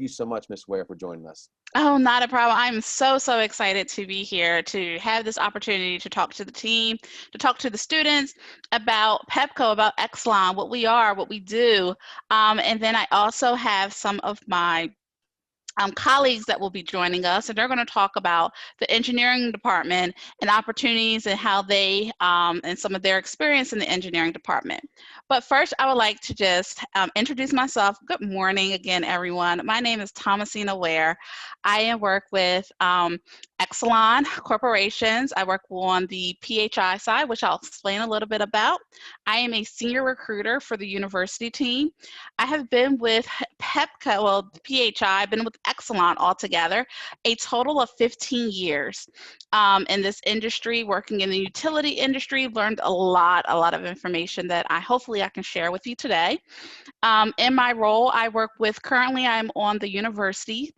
you so much, Ms. Ware, for joining us. Oh, not a problem. I'm so excited to be here, to have this opportunity to talk to the team, to talk to the students about PEPCO, about Exelon, what we are, what we do. And then I also have some of my colleagues that will be joining us, and they're going to talk about the engineering department and opportunities and how they and some of their experience in the engineering department. But first, I would like to just introduce myself. Good morning again, everyone. My name is Thomasina Ware. I work with Exelon Corporations. I work on the PHI side, which I'll explain a little bit about. I am a senior recruiter for the university team. I have been with PEPCO, well, PHI, I've been with Exelon altogether, a total of 15 years in this industry, working in the utility industry. Learned a lot of information that hopefully I can share with you today. In my role, I work with, currently I'm on the university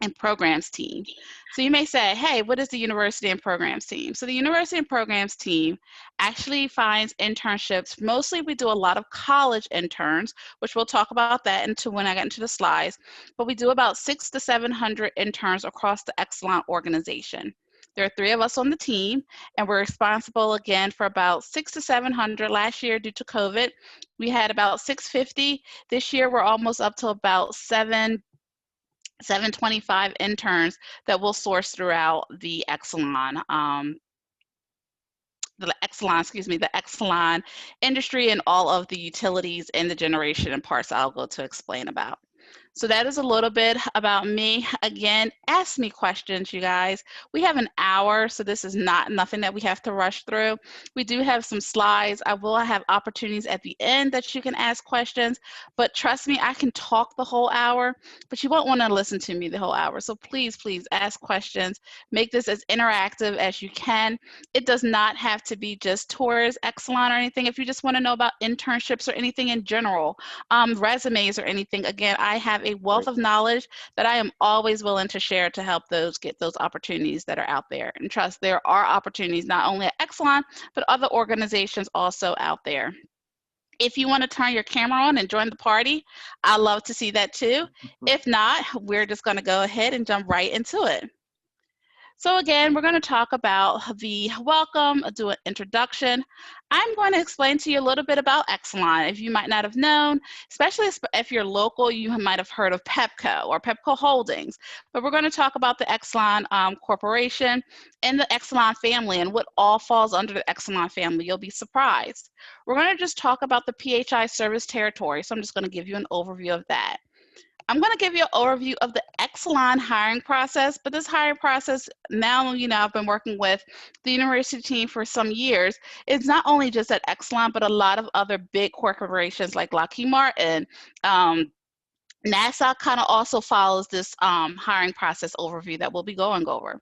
and programs team. So you may say, hey, what is the university and programs team? So the university and programs team actually finds internships. Mostly we do a lot of college interns, which we'll talk about that when I get into the slides, but we do about 600 to 700 interns across the Exelon organization. There are 3 of us on the team, and we're responsible again for about 600 to 700. Last year, due to COVID, we had about 650. This year, we're almost up to about 725 interns that we'll source throughout the Exelon, the Exelon industry and all of the utilities and the generation and parts I'll go to explain about. So that is a little bit about me. Again, ask me questions, you guys. We have an hour, so this is nothing that we have to rush through. We do have some slides. I will have opportunities at the end that you can ask questions, but trust me, I can talk the whole hour, but you won't want to listen to me the whole hour. So please ask questions. Make this as interactive as you can. It does not have to be just tours, Exelon, or anything. If you just want to know about internships or anything in general, resumes or anything, again, I have a wealth of knowledge that I am always willing to share to help those get those opportunities that are out there. And trust, there are opportunities not only at Exelon, but other organizations also out there. If you want to turn your camera on and join the party, I'd love to see that too. If not, we're just going to go ahead and jump right into it. So again, we're going to talk about the welcome, do an introduction. I'm going to explain to you a little bit about Exelon. If you might not have known, especially if you're local, you might have heard of PEPCO or PEPCO Holdings. But we're going to talk about the Exelon Corporation and the Exelon family and what all falls under the Exelon family. You'll be surprised. We're going to just talk about the PHI service territory. So I'm just going to give you an overview of that. I'm going to give you an overview of the Exelon hiring process, but this hiring process, now, I've been working with the university team for some years. It's not only just at Exelon, but a lot of other big corporations like Lockheed Martin, NASA kind of also follows this hiring process overview that we'll be going over.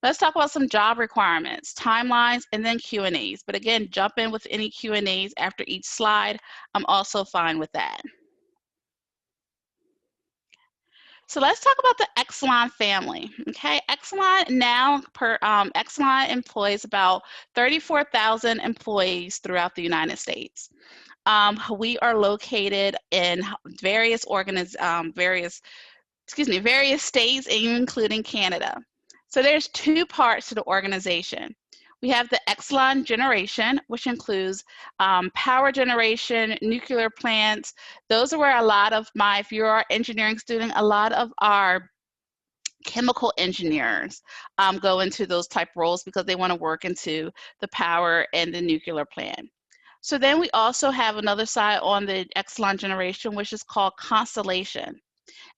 Let's talk about some job requirements, timelines, and then Q&As. But again, jump in with any Q&As after each slide. I'm also fine with that. So let's talk about the Exelon family, okay? Exelon now, Exelon employs about 34,000 employees throughout the United States. We are located in various states, including Canada. So there's 2 parts to the organization. We have the Exelon generation, which includes power generation, nuclear plants. Those are where a lot of if you're an engineering student, a lot of our chemical engineers go into those type roles because they want to work into the power and the nuclear plant. So then we also have another side on the Exelon generation, which is called Constellation.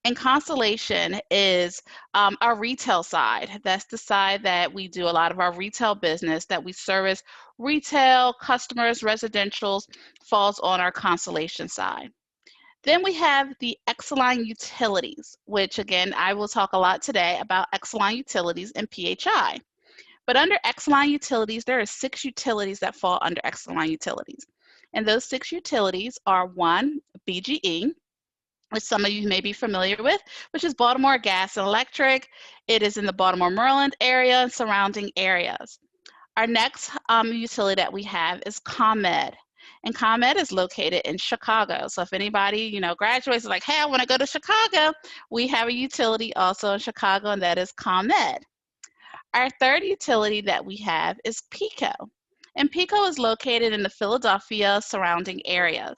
And Constellation is our retail side. That's the side that we do a lot of our retail business, that we service retail, customers, residentials, falls on our Constellation side. Then we have the Exelon Utilities, which again, I will talk a lot today about Exelon Utilities and PHI. But under Exelon Utilities, there are 6 utilities that fall under Exelon Utilities. And those 6 utilities are 1, BGE, which some of you may be familiar with, which is Baltimore Gas and Electric. It is in the Baltimore, Maryland area and surrounding areas. Our next utility that we have is ComEd. And ComEd is located in Chicago. So if anybody, graduates like, hey, I want to go to Chicago, we have a utility also in Chicago, and that is ComEd. Our third utility that we have is PECO. And PECO is located in the Philadelphia surrounding areas.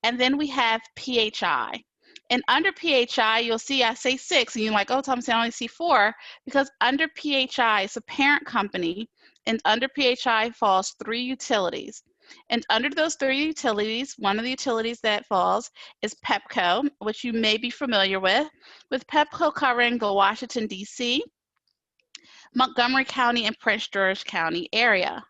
And then we have PHI. And under PHI, you'll see I say 6, and you're like, oh, Thomas, I only see 4, because under PHI, it's a parent company, and under PHI falls 3 utilities. And under those 3 utilities, one of the utilities that falls is PEPCO, which you may be familiar with PEPCO covering the Washington, D.C., Montgomery County, and Prince George County area.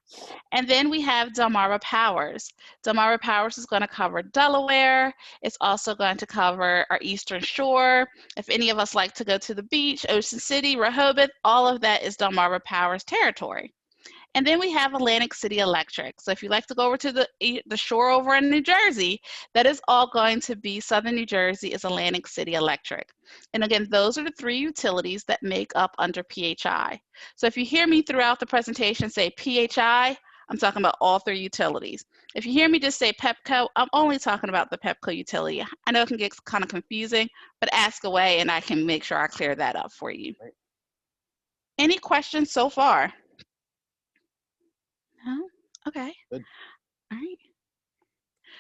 And then we have Delmarva Powers. Delmarva Powers is going to cover Delaware. It's also going to cover our Eastern Shore. If any of us like to go to the beach, Ocean City, Rehoboth, all of that is Delmarva Powers territory. And then we have Atlantic City Electric. So if you like to go over to the shore over in New Jersey, that is all going to be Southern New Jersey is Atlantic City Electric. And again, those are the 3 utilities that make up under PHI. So if you hear me throughout the presentation say PHI, I'm talking about all 3 utilities. If you hear me just say PEPCO, I'm only talking about the PEPCO utility. I know it can get kind of confusing, but ask away and I can make sure I clear that up for you. Right. Any questions so far? No? Okay. Good. All right.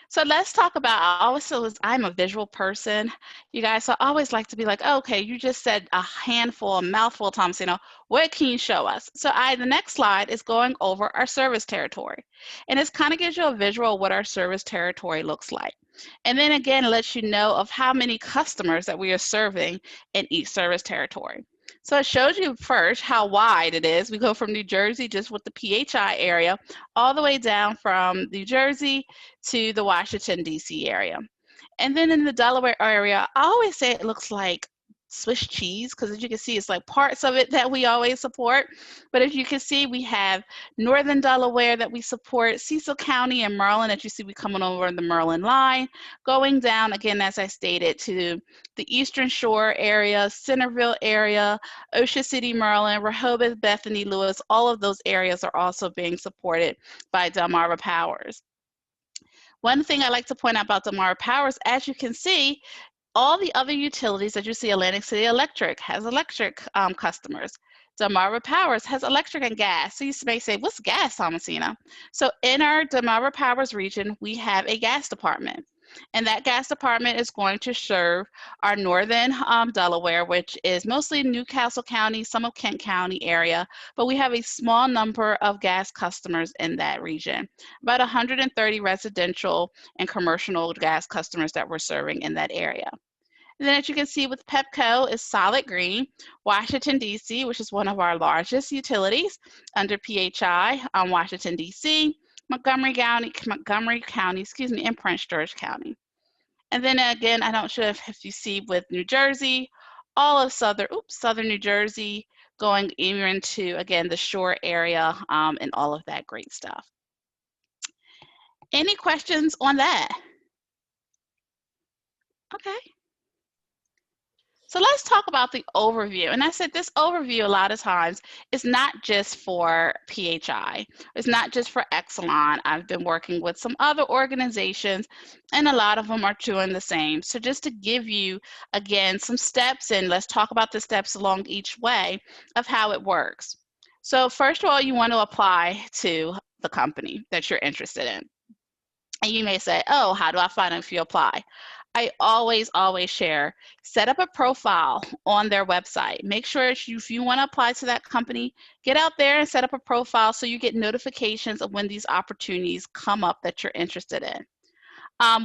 So let's talk about, I'm a visual person, you guys, so I always like to be like, oh, okay, you just said a handful, a mouthful, Thomas, what can you show us? So the next slide is going over our service territory. And it kind of gives you a visual of what our service territory looks like. And then again, it lets you know of how many customers that we are serving in each service territory. So it shows you first how wide it is. We go from New Jersey, just with the PHI area, all the way down from New Jersey to the Washington, D.C. area. And then in the Delaware area, I always say it looks like Swiss cheese, because as you can see, it's like parts of it that we always support. But as you can see, we have Northern Delaware that we support, Cecil County and Maryland that you see we coming over the Maryland line, going down, again, as I stated, to the Eastern Shore area, Centerville area, Ocean City, Maryland, Rehoboth, Bethany, Lewis, all of those areas are also being supported by Delmarva Powers. One thing I like to point out about Delmarva Powers, as you can see, all the other utilities that you see, Atlantic City Electric has electric customers. Delmarva Powers has electric and gas. So you may say, what's gas, Thomasina? So in our Delmarva Powers region, we have a gas department. And that gas department is going to serve our northern Delaware, which is mostly Newcastle County, some of Kent County area, but we have a small number of gas customers in that region, about 130 residential and commercial gas customers that we're serving in that area. And then as you can see with PEPCO is solid green, Washington, D.C., which is one of our largest utilities under PHI, Washington, D.C., Montgomery County, and Prince George County. And then again, I don't sure if you see with New Jersey, all of southern New Jersey, going even into, again, the shore area and all of that great stuff. Any questions on that? Okay. So let's talk about the overview. And I said this overview a lot of times is not just for PHI. It's not just for Exelon. I've been working with some other organizations and a lot of them are doing the same. So just to give you, again, some steps, and let's talk about the steps along each way of how it works. So first of all, you want to apply to the company that you're interested in. And you may say, oh, how do I find out if you apply? I always share, set up a profile on their website. Make sure if you want to apply to that company, get out there and set up a profile so you get notifications of when these opportunities come up that you're interested in.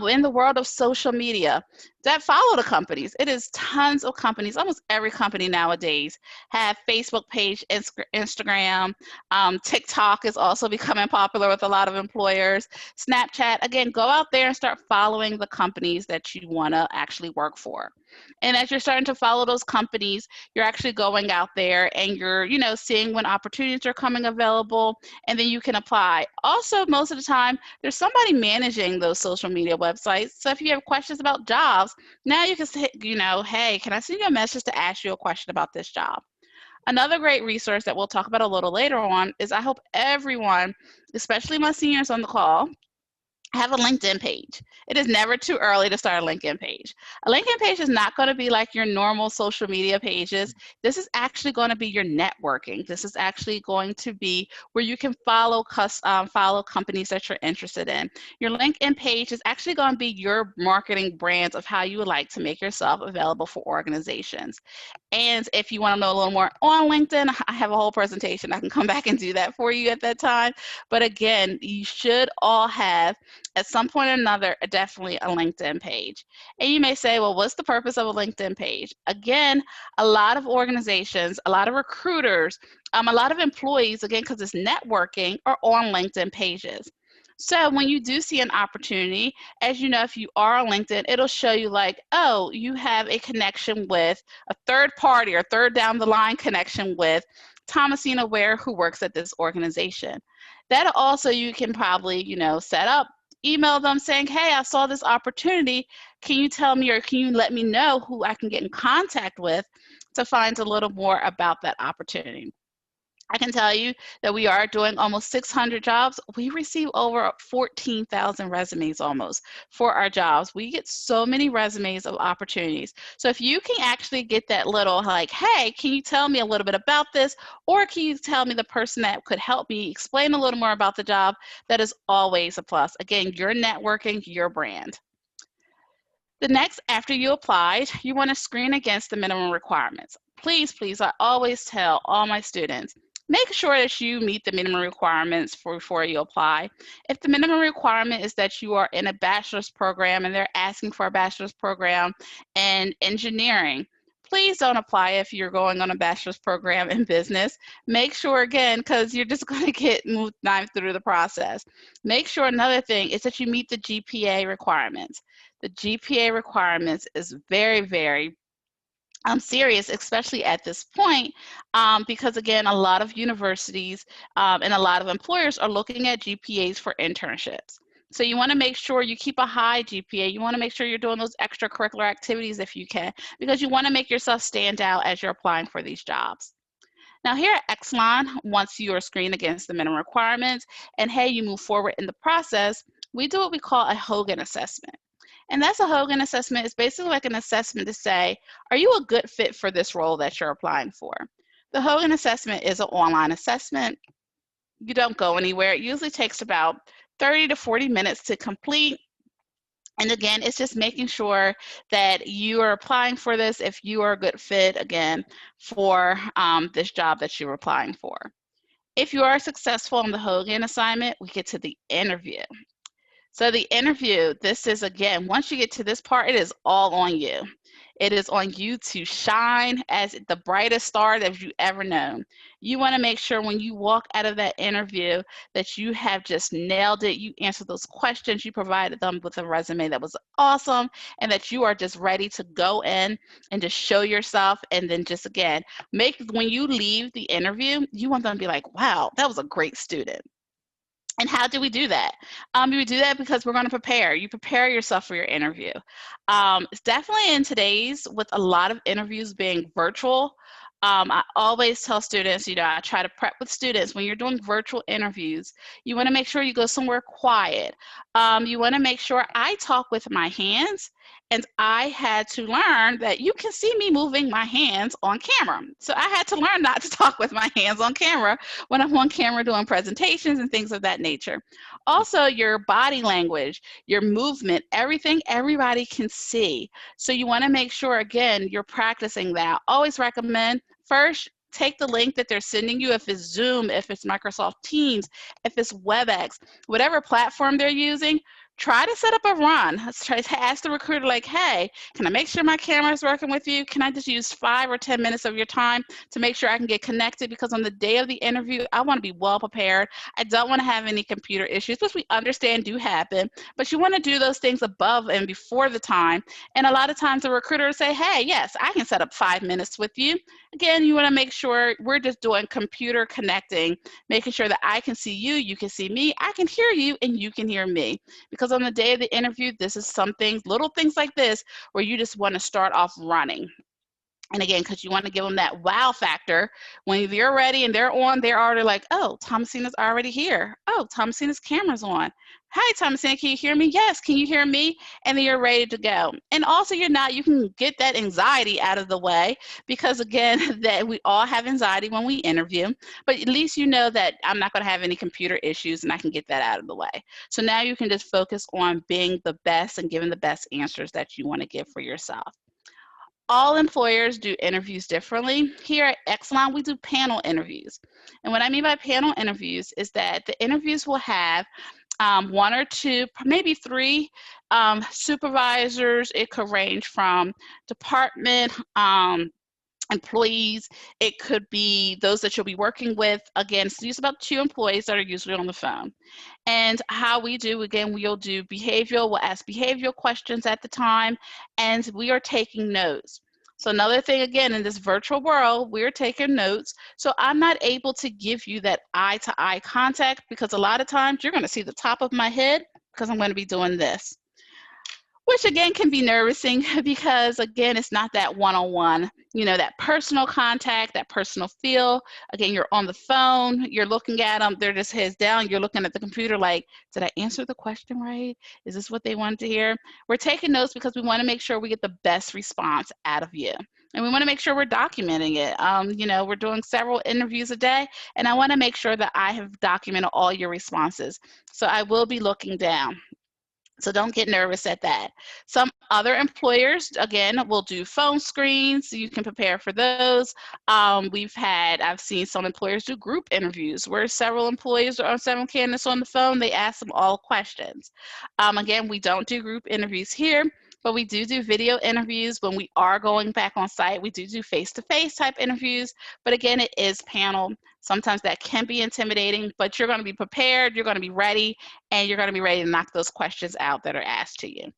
In the world of social media, that follow the companies. It is tons of companies. Almost every company nowadays have Facebook page, Instagram. TikTok is also becoming popular with a lot of employers. Snapchat. Again, go out there and start following the companies that you want to actually work for. And as you're starting to follow those companies, you're actually going out there and you're, seeing when opportunities are coming available, and then you can apply. Also, most of the time, there's somebody managing those social media websites. So if you have questions about jobs, now you can say, hey, can I send you a message to ask you a question about this job? Another great resource that we'll talk about a little later on is I hope everyone, especially my seniors on the call, have a LinkedIn page. It is never too early to start a LinkedIn page. A LinkedIn page is not going to be like your normal social media pages. This is actually going to be your networking. This is actually going to be where you can follow companies that you're interested in. Your LinkedIn page is actually going to be your marketing brands of how you would like to make yourself available for organizations. And if you want to know a little more on LinkedIn, I have a whole presentation. I can come back and do that for you at that time. But again, you should all have, at some point or another, definitely a LinkedIn page. And you may say, well, what's the purpose of a LinkedIn page? Again, a lot of organizations, a lot of recruiters, a lot of employees, again, because it's networking, are on LinkedIn pages. So when you do see an opportunity, as you know, if you are on LinkedIn, it'll show you like, oh, you have a connection with a third party or third down the line connection with Thomasina Ware, who works at this organization. That also you can probably, set up, email them saying, hey, I saw this opportunity. Can you tell me or can you let me know who I can get in contact with to find a little more about that opportunity? I can tell you that we are doing almost 600 jobs. We receive over 14,000 resumes almost for our jobs. We get so many resumes of opportunities. So if you can actually get that little like, hey, can you tell me a little bit about this? Or can you tell me the person that could help me explain a little more about the job? That is always a plus. Again, your networking, your brand. The next, after you applied, you want to screen against the minimum requirements. Please, please, I always tell all my students, make sure that you meet the minimum requirements before you apply. If the minimum requirement is that you are in a bachelor's program and they're asking for a bachelor's program in engineering, please don't apply if you're going on a bachelor's program in business. Make sure, again, because you're just going to get moved through the process. Make sure another thing is that you meet the GPA requirements. The GPA requirements is very, very serious, especially at this point, because again, a lot of universities and a lot of employers are looking at GPAs for internships. So you want to make sure you keep a high GPA. You want to make sure you're doing those extracurricular activities if you can, because you want to make yourself stand out as you're applying for these jobs. Now here at Exelon, once you are screened against the minimum requirements and hey, you move forward in the process, we do what we call a Hogan assessment. And that's a Hogan assessment. It's basically like an assessment to say, are you a good fit for this role that you're applying for? The Hogan assessment is an online assessment. You don't go anywhere. It usually takes about 30 to 40 minutes to complete. And again, it's just making sure that you are applying for this if you are a good fit, again, for this job that you're applying for. If you are successful on the Hogan assignment, we get to the interview. So the interview, this is, again, once you get to this part, it is all on you. It is on you to shine as the brightest star that you've ever known. You want to make sure when you walk out of that interview that you have just nailed it. You answered those questions. You provided them with a resume that was awesome, and that you are just ready to go in and just show yourself. And then just, again, when you leave the interview, you want them to be like, wow, that was a great student. And how do we do that? We do that because we're going to prepare. You prepare yourself for your interview. It's definitely in today's, with a lot of interviews being virtual, I always tell students, I try to prep with students, when you're doing virtual interviews, you want to make sure you go somewhere quiet. You want to make sure I talk with my hands, and I had to learn that you can see me moving my hands on camera. So I had to learn not to talk with my hands on camera when I'm on camera doing presentations and things of that nature. Also, your body language, your movement, everything everybody can see. So you want to make sure, again, you're practicing that. Always recommend first, take the link that they're sending you, if it's Zoom, if it's Microsoft Teams, if it's WebEx, whatever platform they're using, try to set up a run. Try to ask the recruiter, like, hey, can I make sure my camera is working with you? Can I just use 5 or 10 minutes of your time to make sure I can get connected? Because on the day of the interview, I want to be well prepared. I don't want to have any computer issues, which we understand do happen, but you want to do those things above and before the time. And a lot of times the recruiter will say, hey, yes, I can set up 5 minutes with you. Again, you want to make sure we're just doing computer connecting, making sure that I can see you, you can see me, I can hear you, and you can hear me. Because on the day of the interview, this is some things, little things like this, where you just want to start off running. And again, because you want to give them that wow factor. When you're ready and they're on, they're already like, oh, Thomasina's already here. Oh, Thomasina's camera's on. Hi, Thomasina, can you hear me? Yes, can you hear me? And then you're ready to go. And also you can get that anxiety out of the way, because again, that we all have anxiety when we interview, but at least you know that I'm not going to have any computer issues and I can get that out of the way. So now you can just focus on being the best and giving the best answers that you want to give for yourself. All employers do interviews differently. Here at Exelon, we do panel interviews. And what I mean by panel interviews is that the interviews will have one or two, maybe three supervisors. It could range from department employees. It could be those that you'll be working with. Again, it's usually about 2 employees that are usually on the phone. And how we do, again, we'll do behavioral, we'll ask behavioral questions at the time, and we are taking notes. So another thing, again, in this virtual world, we're taking notes. So I'm not able to give you that eye-to-eye contact, because a lot of times you're going to see the top of my head because I'm going to be doing this, which again can be nervousing because again, it's not that one-on-one, that personal contact, that personal feel. Again, you're on the phone, you're looking at them, they're just heads down, you're looking at the computer like, did I answer the question right? Is this what they wanted to hear? We're taking notes because we want to make sure we get the best response out of you. And we want to make sure we're documenting it. We're doing several interviews a day, and I want to make sure that I have documented all your responses. So I will be looking down. So don't get nervous at that. Some other employers, again, will do phone screens. You can prepare for those. I've seen some employers do group interviews where several employees or 7 candidates on the phone, they ask them all questions. Again, we don't do group interviews here, but we do video interviews. When we are going back on site, we do face-to-face type interviews. But again, it is panel. Sometimes that can be intimidating, but you're going to be prepared, you're going to be ready, and you're going to be ready to knock those questions out that are asked to you.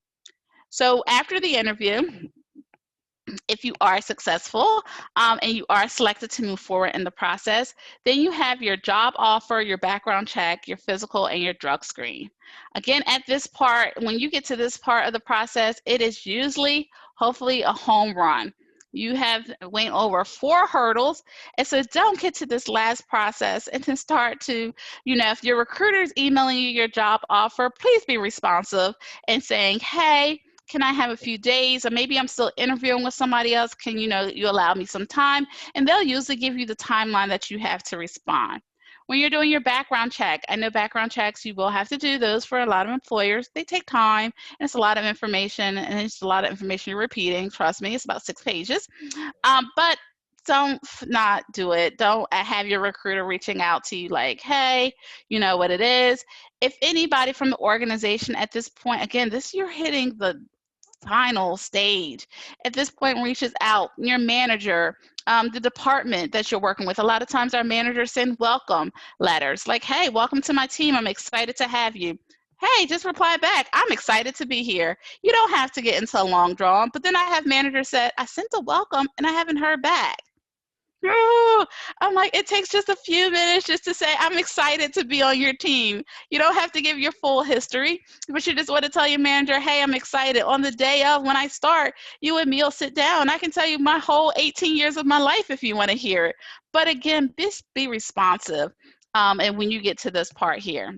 So after the interview, if you are successful and you are selected to move forward in the process, then you have your job offer, your background check, your physical, and your drug screen. Again, at this part, when you get to this part of the process, it is usually, hopefully, a home run. You have went over 4 hurdles, and so don't get to this last process and then start to, if your recruiter is emailing you your job offer, please be responsive and saying, hey, can I have a few days, or maybe I'm still interviewing with somebody else, can you allow me some time? And they'll usually give you the timeline that you have to respond. When you're doing your background check, I know background checks, you will have to do those for a lot of employers. They take time, and it's a lot of information, and it's a lot of information you're repeating. Trust me, it's about 6 pages. But don't not do it. Don't have your recruiter reaching out to you like, hey, you know what it is. If anybody from the organization at this point, again, you're hitting the final stage. At this point, reaches out, your manager, the department that you're working with. A lot of times our managers send welcome letters like, hey, welcome to my team. I'm excited to have you. Hey, just reply back. I'm excited to be here. You don't have to get into a long draw. But then I have managers said, I sent a welcome and I haven't heard back. I'm like, it takes just a few minutes just to say, I'm excited to be on your team. You don't have to give your full history, but you just want to tell your manager, hey, I'm excited. On the day of when I start, you and me will sit down. I can tell you my whole 18 years of my life if you want to hear it. But again, just be responsive. And when you get to this part here.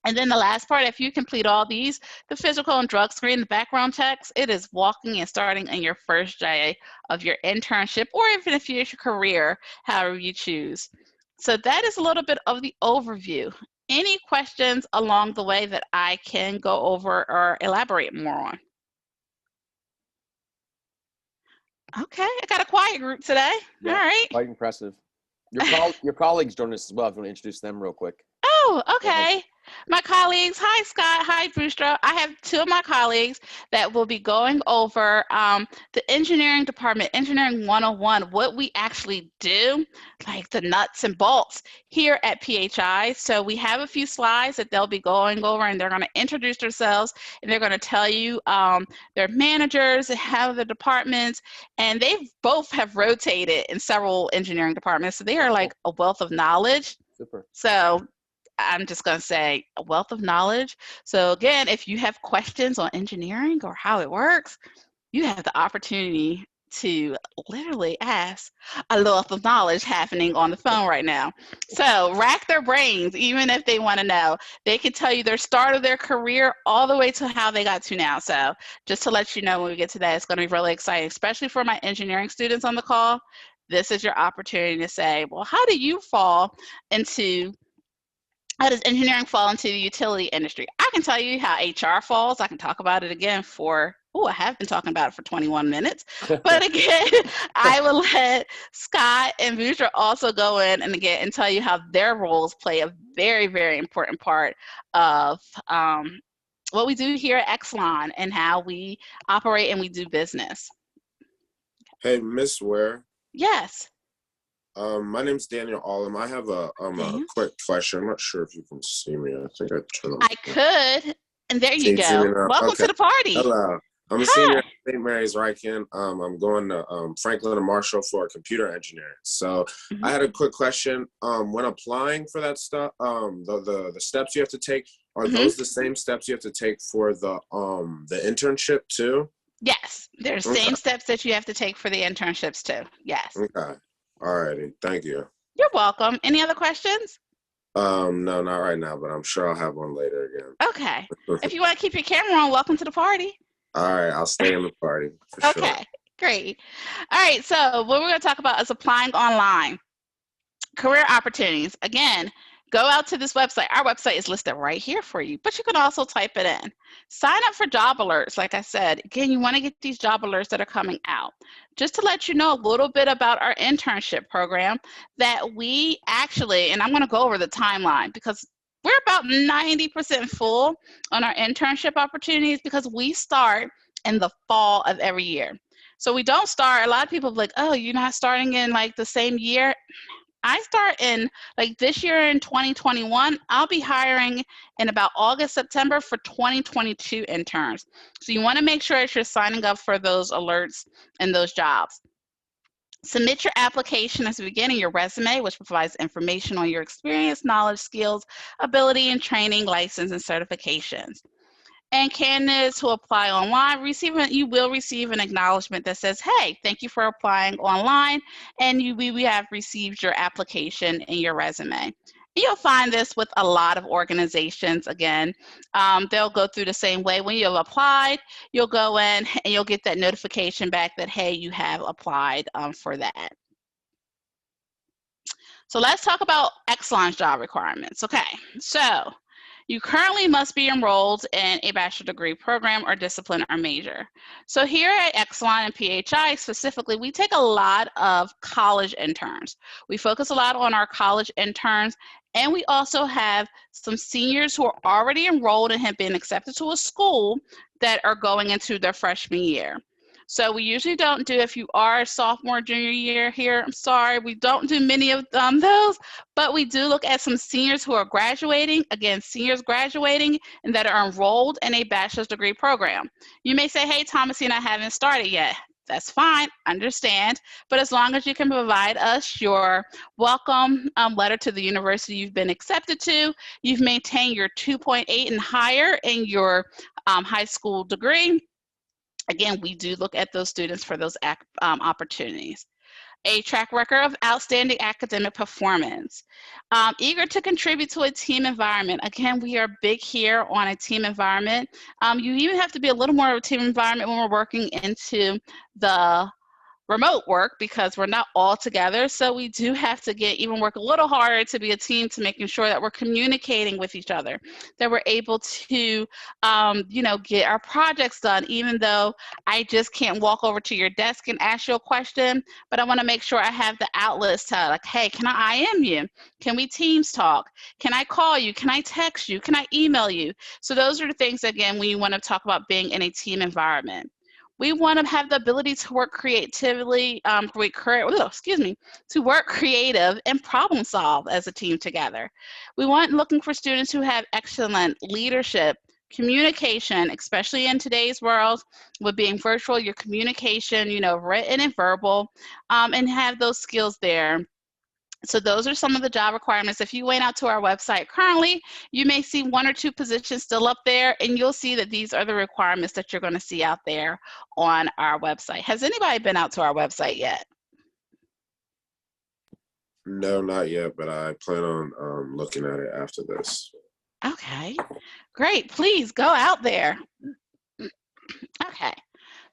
And then the last part, if you complete all these, the physical and drug screen, the background checks, it is walking and starting in your first day of your internship, or even if it's your career, however you choose. So that is a little bit of the overview. Any questions along the way that I can go over or elaborate more on? Okay, I got a quiet group today. Yeah, all right. Quite impressive. Your colleagues joined us as well. If you want to introduce them real quick. Oh, okay. My colleagues, hi Scott, hi Brewstra. I have 2 of my colleagues that will be going over the engineering department, Engineering 101, what we actually do, like the nuts and bolts here at PHI. So we have a few slides that they'll be going over, and they're going to introduce themselves, and they're going to tell you their managers and how the departments, and they both have rotated in several engineering departments. So they are like a wealth of knowledge. Super. So I'm just going to say a wealth of knowledge. So again, if you have questions on engineering or how it works, you have the opportunity to literally ask a lot of knowledge happening on the phone right now. So rack their brains, even if they want to know. They can tell you their start of their career all the way to how they got to now. So just to let you know when we get to that, it's going to be really exciting, especially for my engineering students on the call. This is your opportunity to say, well, how does engineering fall into the utility industry? I can tell you how HR falls. I can talk about it again I have been talking about it for 21 minutes. But again, I will let Scott and Vudra also go in and tell you how their roles play a very, very important part of what we do here at Exelon and how we operate and we do business. Hey, Miss Ware. Yes. My name's Daniel Allum. I have a quick question. I'm not sure if you can see me. I think I turned on. I could, and there you Can see me go. now? Welcome Okay. to the party. Hello. I'm a senior at St. Mary's Ryken. I'm going to Franklin and Marshall for computer engineering. So I had a quick question. When applying for that stuff, the steps you have to take, are those the same steps you have to take for the internship too? Yes, there's same steps that you have to take for the internships too. Yes. Okay. Alrighty. Thank you. You're welcome. Any other questions? No, not right now, but I'm sure I'll have one later again. Okay. If you want to keep your camera on, welcome to the party. All right, I'll stay in the party for Okay, sure. great. All right, so what we're going to talk about is applying online. Career opportunities. Again, go out to this website. Our website is listed right here for you, but you can also type it in. Sign up for job alerts. Like I said, again, you want to get these job alerts that are coming out. Just to let you know a little bit about our internship program that we actually, and I'm going to go over the timeline because we're about 90% full on our internship opportunities because we start in the fall of every year. So we don't start, a lot of people are like, oh, you're not starting in like the same year. I start in like this year in 2021, I'll be hiring in about August, September for 2022 interns. So you want to make sure that you're signing up for those alerts and those jobs. Submit your application at the beginning, your resume, which provides information on your experience, knowledge, skills, ability, and training, license, and certifications. And candidates who apply online, you will receive an acknowledgement that says, hey, thank you for applying online, and we have received your application and your resume. You'll find this with a lot of organizations. Again, they'll go through the same way. When you've applied, you'll go in and you'll get that notification back that, hey, you have applied for that. So let's talk about Exelon's job requirements. Okay, so you currently must be enrolled in a bachelor degree program or discipline or major. So here at Exelon and PHI specifically, we take a lot of college interns. We focus a lot on our college interns, and we also have some seniors who are already enrolled and have been accepted to a school that are going into their freshman year. So we usually don't do, if you are a sophomore, junior year here, I'm sorry, we don't do many of those, but we do look at some seniors who are graduating, again, seniors graduating and that are enrolled in a bachelor's degree program. You may say, hey, Thomasine, I haven't started yet. That's fine, understand, but as long as you can provide us your welcome letter to the university you've been accepted to, you've maintained your 2.8 and higher in your high school degree. Again, we do look at those students for those opportunities. A track record of outstanding academic performance. Eager to contribute to a team environment. Again, we are big here on a team environment. You even have to be a little more of a team environment when we're working into the remote work because we're not all together. So we do have to even work a little harder to be a team, to making sure that we're communicating with each other, that we're able to, get our projects done, even though I just can't walk over to your desk and ask you a question, but I want to make sure I have the outlets to like, hey, can I IM you? Can we Teams talk? Can I call you? Can I text you? Can I email you? So those are the things, again, when you want to talk about being in a team environment. We want to have the ability to work creatively, to work creative and problem solve as a team together. We want looking for students who have excellent leadership, communication, especially in today's world with being virtual, your communication, written and verbal, and have those skills there. So those are some of the job requirements. If you went out to our website currently, you may see 1 or 2 positions still up there, and you'll see that these are the requirements that you're going to see out there on our website. Has anybody been out to our website yet? No, not yet, but I plan on looking at it after this. Okay, great. Please go out there. Okay.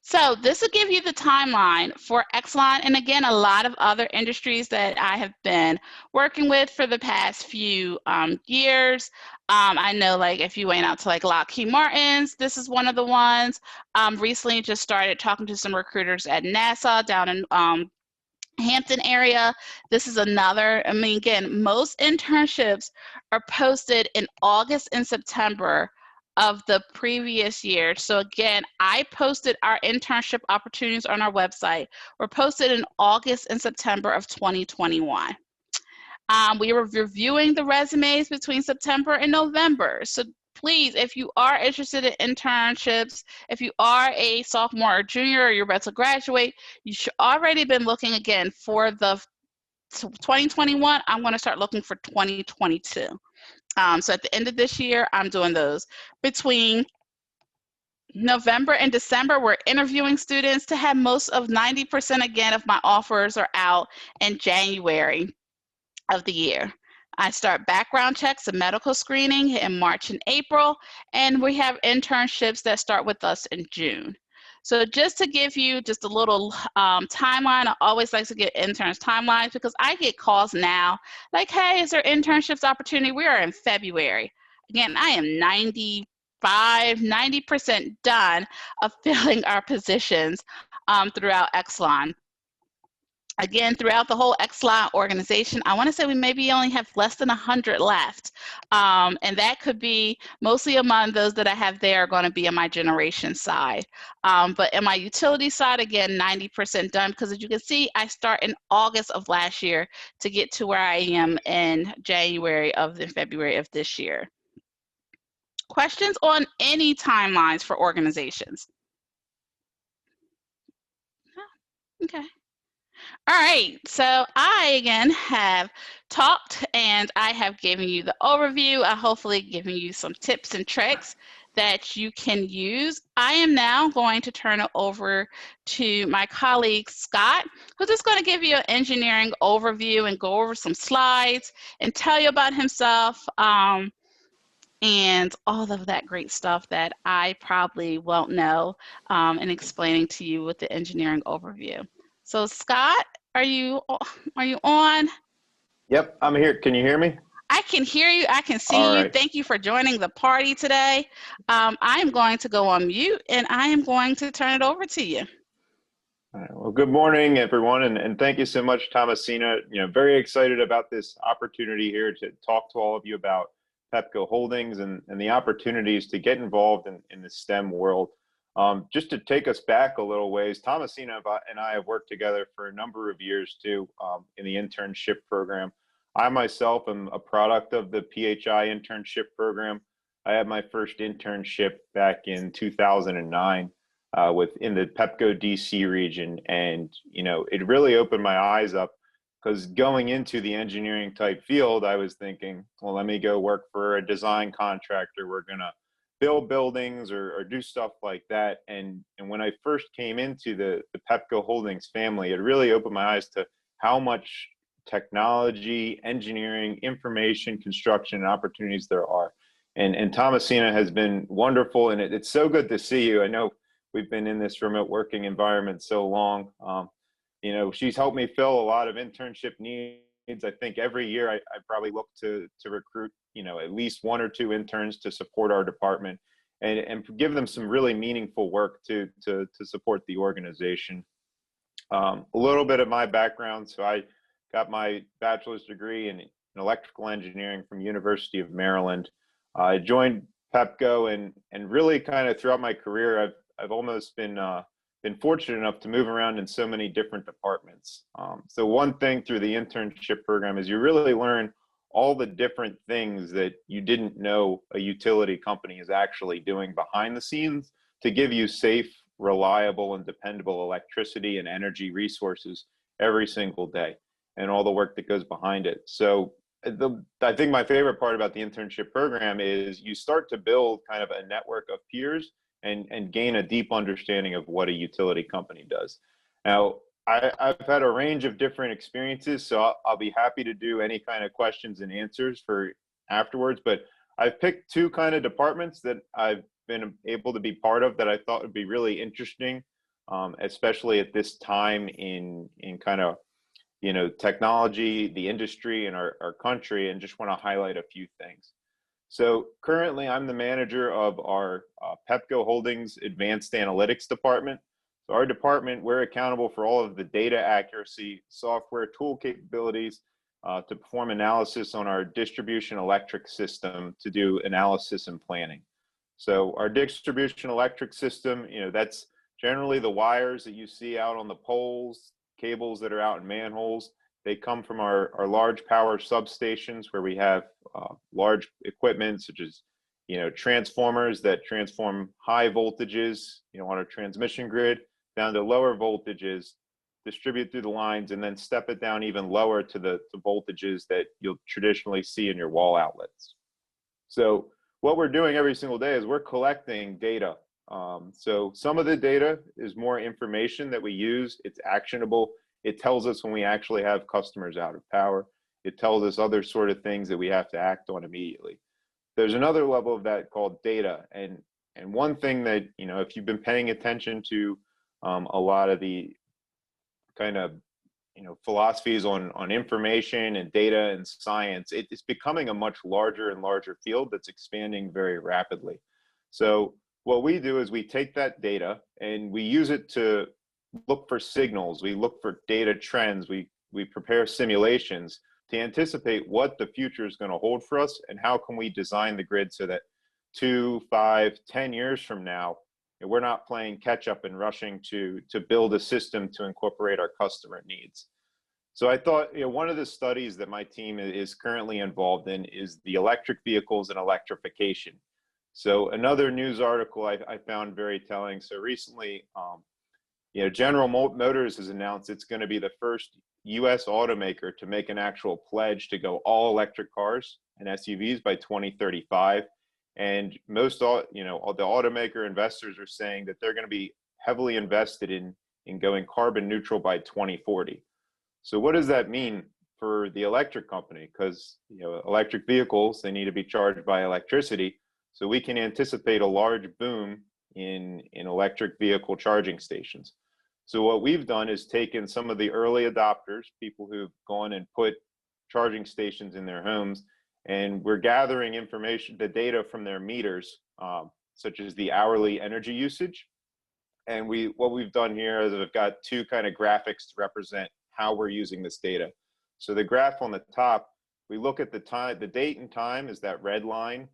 So this will give you the timeline for Exelon, and again, a lot of other industries that I have been working with for the past few years. I know, like, if you went out to like Lockheed Martin's, this is one of the ones. Recently just started talking to some recruiters at NASA down in Hampton area. This is another. I mean, again, most internships are posted in August and September of the previous year. So again, I posted our internship opportunities on our website. Were posted in August and September of 2021. We were reviewing the resumes between September and November. So please, if you are interested in internships, if you are a sophomore or junior, or you're about to graduate, you should already been looking again for the 2021. I'm going to start looking for 2022. So at the end of this year, I'm doing those. Between November and December, we're interviewing students to have most of 90% again of my offers are out in January of the year. I start background checks and medical screening in March and April, and we have internships that start with us in June. So just to give you just a little timeline, I always like to give interns timelines because I get calls now like, hey, is there internships opportunity? We are in February. Again, I am 90% done of filling our positions throughout Exelon. Again, throughout the whole Exelon organization, I want to say we maybe only have less than 100 left. And that could be mostly among those that I have there are going to be on my generation side. But in my utility side, again, 90% done, because as you can see, I start in August of last year to get to where I am in January and February of this year. Questions on any timelines for organizations? Okay. All right, so I again have talked and I have given you the overview. I hopefully given you some tips and tricks that you can use. I am now going to turn it over to my colleague Scott, who's just going to give you an engineering overview and go over some slides and tell you about himself and all of that great stuff that I probably won't know and explaining to you with the engineering overview. So Scott, are you on? Yep, I'm here. Can you hear me? I can hear you. I can see All you. right. Thank you for joining the party today. I'm going to go on mute and I am going to turn it over to you. All right. Well, good morning, everyone, and thank you so much, Thomasina. Very excited about this opportunity here to talk to all of you about Pepco Holdings and the opportunities to get involved in the STEM world. Just to take us back a little ways, Thomasina and I have worked together for a number of years too in the internship program. I myself am a product of the PHI internship program. I had my first internship back in 2009 within the Pepco DC region, and it really opened my eyes up, because going into the engineering type field, I was thinking, well, let me go work for a design contractor. We're gonna build buildings or do stuff like that. And when I first came into the Pepco Holdings family, it really opened my eyes to how much technology, engineering, information, construction, and opportunities there are. And Thomasina has been wonderful, and it's so good to see you. I know we've been in this remote working environment so long. She's helped me fill a lot of internship needs. I think every year I probably look to recruit, at least 1 or 2 interns to support our department and give them some really meaningful work to support the organization. A little bit of my background. So I got my bachelor's degree in electrical engineering from University of Maryland. I joined Pepco and really kind of throughout my career, I've almost been fortunate enough to move around in so many different departments. So one thing through the internship program is you really learn all the different things that you didn't know a utility company is actually doing behind the scenes to give you safe, reliable, and dependable electricity and energy resources every single day. and all the work that goes behind it. So I think my favorite part about the internship program is you start to build kind of a network of peers and gain a deep understanding of what a utility company does. Now, I've had a range of different experiences, so I'll be happy to do any kind of questions and answers for afterwards, but I've picked two kind of departments that I've been able to be part of that I thought would be really interesting, especially at this time in kind of, you know, technology, the industry, and our country, and just want to highlight a few things. So currently I'm the manager of our Pepco Holdings Advanced Analytics Department. So our department, we're accountable for all of the data accuracy, software tool capabilities to perform analysis on our distribution electric system to do analysis and planning. So our distribution electric system, you know, that's generally the wires that you see out on the poles, cables that are out in manholes. They come from our large power substations where we have large equipment such as, you know, transformers that transform high voltages, you know, on a transmission grid down to lower voltages, distribute through the lines, and then step it down even lower to the voltages that you'll traditionally see in your wall outlets. So what we're doing every single day is we're collecting data. So some of the data is more information that we use. It's actionable. It tells us when we actually have customers out of power. It tells us other sort of things that we have to act on immediately. There's another level of that called data. And one thing that, you know, if you've been paying attention to a lot of the kind of, you know, philosophies on information and data and science, it's becoming a much larger and larger field that's expanding very rapidly. So what we do is we take that data and we use it to look for signals. We look for data trends. We prepare simulations to anticipate what the future is going to hold for us and how can we design the grid so that 2, 5, 10 years from now, we're not playing catch up and rushing to build a system to incorporate our customer needs. So I thought, you know, one of the studies that my team is currently involved in is the electric vehicles and electrification. So another news article I found very telling. So recently, you know, General Motors has announced it's going to be the first U.S. automaker to make an actual pledge to go all electric cars and SUVs by 2035. And most, you know, all the automaker investors are saying that they're going to be heavily invested in going carbon neutral by 2040. So what does that mean for the electric company? Because, you know, electric vehicles, they need to be charged by electricity. So we can anticipate a large boom in electric vehicle charging stations. So what we've done is taken some of the early adopters, people who've gone and put charging stations in their homes, and we're gathering information, the data from their meters, such as the hourly energy usage. And what we've done here is I've got two kind of graphics to represent how we're using this data. So the graph on the top, we look at the time, the date and time is that red line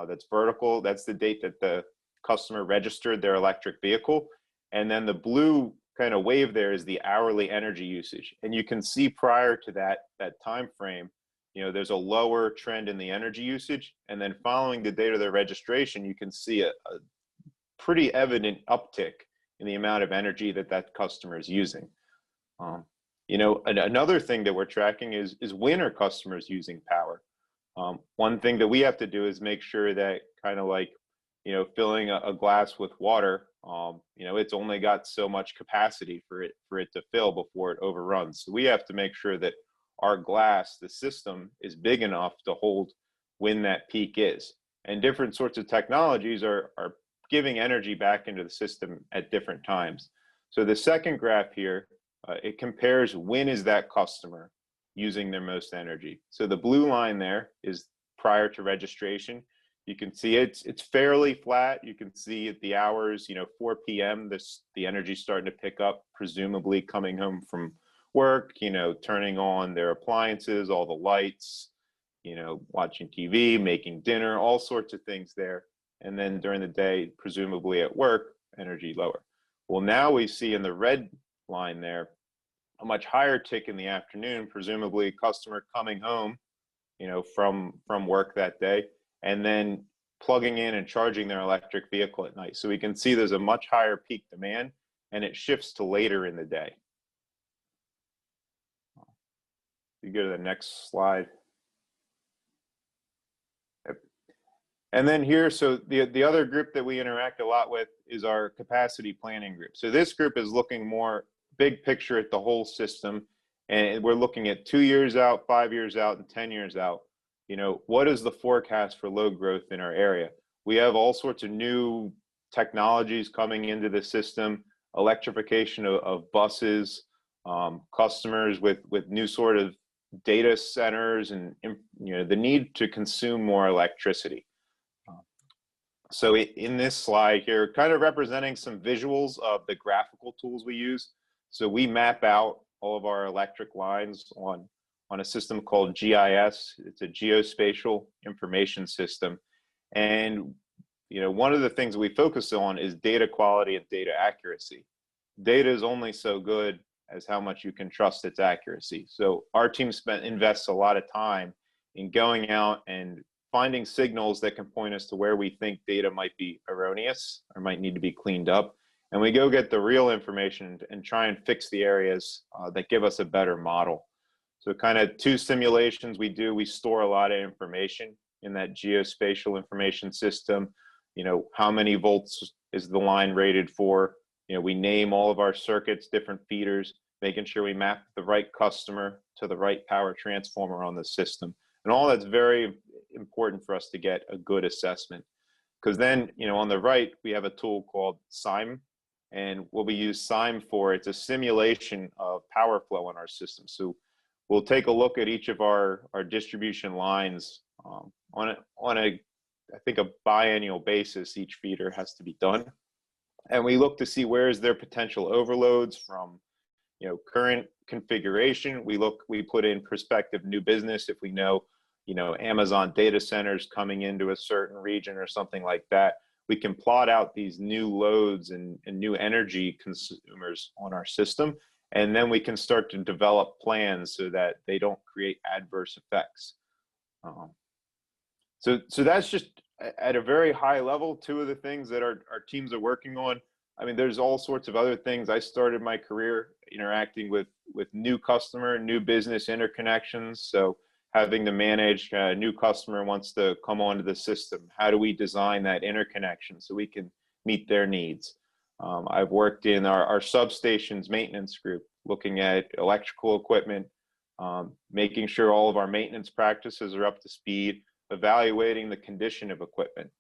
that's vertical. That's the date that the customer registered their electric vehicle. And then the blue kind of wave there is the hourly energy usage. And you can see prior to that time frame, you know, there's a lower trend in the energy usage. And then following the date of their registration, you can see a pretty evident uptick in the amount of energy that customer is using. You know, another thing that we're tracking is when are customers using power? One thing that we have to do is make sure that kind of like, you know, filling a glass with water, you know, it's only got so much capacity for it to fill before it overruns. So we have to make sure that our glass, the system, is big enough to hold when that peak is. And different sorts of technologies are giving energy back into the system at different times. So the second graph here, it compares when is that customer using their most energy. So the blue line there is prior to registration. You can see it's fairly flat. You can see at the hours, you know, 4 p.m., the energy starting to pick up, presumably coming home from work, you know, turning on their appliances, all the lights, you know, watching TV, making dinner, all sorts of things there. And then during the day, presumably at work, energy lower. Well, now we see in the red line there a much higher tick in the afternoon, presumably a customer coming home, you know, from work that day, and then plugging in and charging their electric vehicle at night. So we can see there's a much higher peak demand, and it shifts to later in the day. You go to the next slide. Yep. And then here, so the other group that we interact a lot with is our capacity planning group. So this group is looking more big picture at the whole system, and we're looking at 2 years out, 5 years out, and 10 years out. You know, what is the forecast for load growth in our area? We have all sorts of new technologies coming into the system, electrification of buses, customers with new sort of data centers, and you know, the need to consume more electricity. So in this slide here, kind of representing some visuals of the graphical tools we use. So we map out all of our electric lines on a system called GIS. It's a geospatial information system. And you know, one of the things we focus on is data quality and data accuracy. Data is only so good as how much you can trust its accuracy. So our team invests a lot of time in going out and finding signals that can point us to where we think data might be erroneous or might need to be cleaned up. And we go get the real information and try and fix the areas that give us a better model. So kind of 2 simulations we do. We store a lot of information in that geospatial information system. You know, how many volts is the line rated for? You know, we name all of our circuits, different feeders, making sure we map the right customer to the right power transformer on the system. And all that's very important for us to get a good assessment. Because then, you know, on the right, we have a tool called SIME. And what we use SIME for, it's a simulation of power flow in our system. So we'll take a look at each of our distribution lines on a I think a biannual basis. Each feeder has to be done. And we look to see where is there potential overloads from, you know, current configuration. We put in prospective new business if we know, you know, Amazon data centers coming into a certain region or something like that. We can plot out these new loads and new energy consumers on our system. And then we can start to develop plans so that they don't create adverse effects. So that's just at a very high level, 2 of the things that our teams are working on. I mean, there's all sorts of other things. I started my career interacting with new customer, new business interconnections. So having to manage a new customer wants to come onto the system. How do we design that interconnection so we can meet their needs? I've worked in our substations maintenance group, looking at electrical equipment, making sure all of our maintenance practices are up to speed, evaluating the condition of equipment.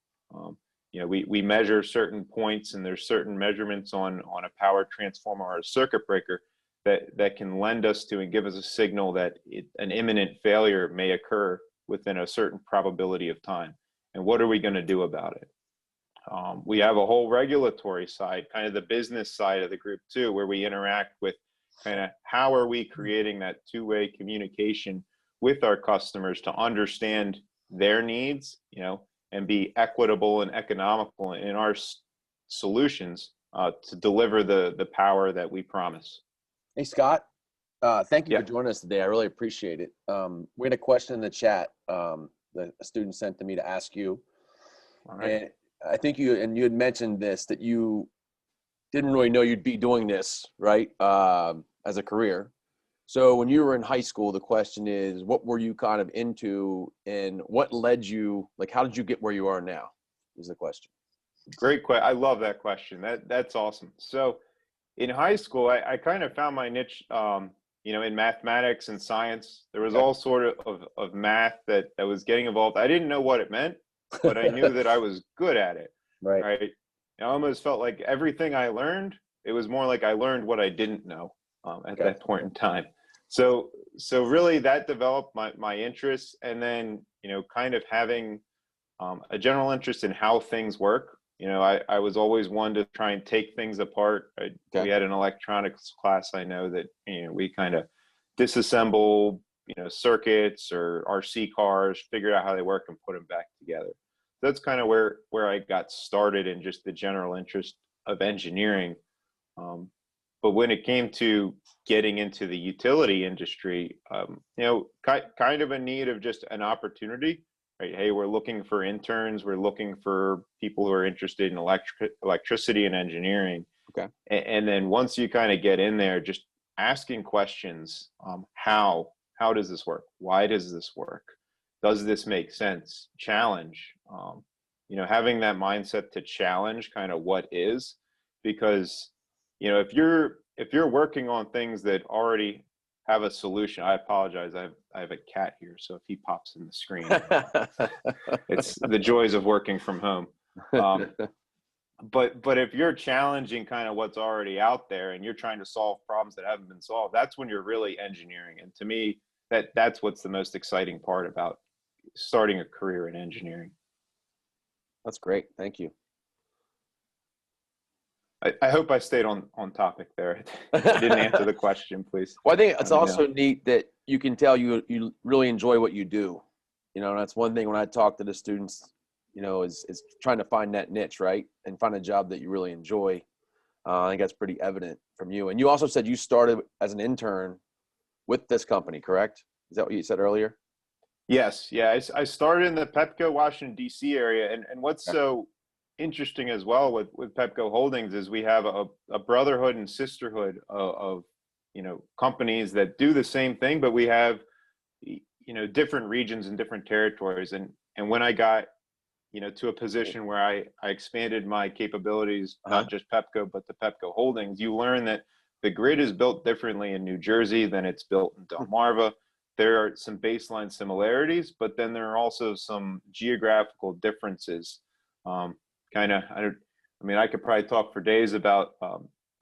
You know, we measure certain points, and there's certain measurements on a power transformer or a circuit breaker that can lend us to and give us a signal that an imminent failure may occur within a certain probability of time. And what are we going to do about it? We have a whole regulatory side, kind of the business side of the group too, where we interact with kind of how are we creating that 2-way communication with our customers to understand their needs, you know, and be equitable and economical in our solutions to deliver the power that we promise. Hey, Scott, thank you Yeah. for joining us today. I really appreciate it. We had a question in the chat that a student sent to me to ask you. All right. And I think you had mentioned this, that you didn't really know you'd be doing this, right, as a career. So when you were in high school, the question is, what were you kind of into, and what led you, like, how did you get where you are now, is the question. Great question. I love that question. That's awesome. So in high school, I kind of found my niche, you know, in mathematics and science. There was all sort of math that was getting involved. I didn't know what it meant, but I knew that I was good at it. Right. I almost felt like everything I learned, it was more like I learned what I didn't know at that point in time. So really that developed my interests, and then, you know, kind of having a general interest in how things work. You know, I was always one to try and take things apart. We had an electronics class, I know, that, you know, we kind of disassemble, you know, circuits or RC cars, figure out how they work and put them back together. That's kind of where I got started in just the general interest of engineering. But when it came to getting into the utility industry, you know, kind of a need of just an opportunity, right? Hey, we're looking for interns. We're looking for people who are interested in electricity and engineering. And then once you kind of get in there, just asking questions, how how does this work? Why does this work? Does this make sense? Challenge. You know, having that mindset to challenge kind of what is, because, you know, if you're working on things that already have a solution. I apologize. I have a cat here, so if he pops in the screen, it's the joys of working from home. But if you're challenging kind of what's already out there and you're trying to solve problems that haven't been solved, that's when you're really engineering. And to me, that's what's the most exciting part about starting a career in engineering. That's great. Thank you. I hope I stayed on topic there. I didn't answer the question, please. Well, I think it's also neat that you can tell you really enjoy what you do. You know, and that's one thing when I talk to the students, you know, is trying to find that niche, right? And find a job that you really enjoy. I think that's pretty evident from you. And you also said you started as an intern with this company, correct? Is that what you said earlier? Yes. Yeah. I started in the Pepco, Washington, D.C. area. And what's so interesting as well with Pepco Holdings is we have a brotherhood and sisterhood of, you know, companies that do the same thing, but we have, you know, different regions and different territories. And when I got, you know, to a position where I expanded my capabilities, not just Pepco, but the Pepco Holdings, you learn that the grid is built differently in New Jersey than it's built in Delmarva. There are some baseline similarities, but then there are also some geographical differences. I mean, I could probably talk for days about